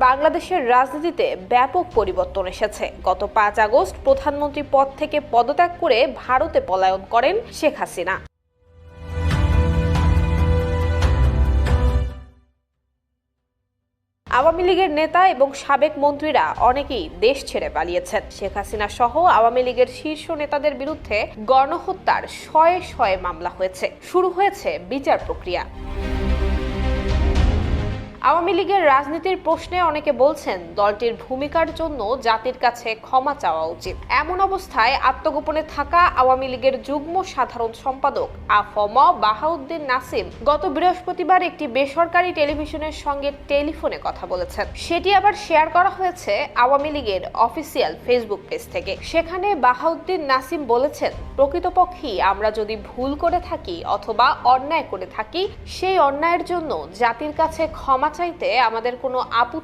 বাংলাদেশের রাজনীতিতে ব্যাপক পরিবর্তন এসেছে। গত 5 আগস্ট প্রধানমন্ত্রী পদ থেকে পদত্যাগ করে ভারতে পলায়ন করেন শেখ হাসিনা। আওয়ামী লীগের নেতা এবং সাবেক মন্ত্রীরা অনেকেই দেশ ছেড়ে পালিয়েছেন। শেখ হাসিনা সহ আওয়ামী লীগের শীর্ষ নেতাদের বিরুদ্ধে গণহত্যার শয়ে শয়ে মামলা হয়েছে। শুরু হয়েছে বিচার প্রক্রিয়া। আওয়ামী লীগের রাজনীতির প্রশ্নে অনেকে বলছেন দলটির ভূমিকার জন্য জাতির কাছে ক্ষমা চাওয়া উচিত। এমন অবস্থায় আত্মগোপনে থাকা আওয়ামী লীগের যুগ্ম সাধারণ সম্পাদক আ.ফ.ম. বাহাউদ্দিন নাসিম গত বৃহস্পতিবার একটি বেসরকারি টেলিভিশনের সঙ্গে টেলিফোনে কথা বলেছেন। সেটি আবার শেয়ার করা হয়েছে আওয়ামী লীগের অফিসিয়াল ফেসবুক পেজ থেকে। সেখানে বাহাউদ্দিন নাসিম বলেছেন, প্রকৃতপক্ষে আমরা যদি ভুল করে থাকি অথবা অন্যায় করে থাকি, সেই অন্যায়ের জন্য জাতির কাছে ক্ষমা চাইতে আমাদের কোনো আপত্তি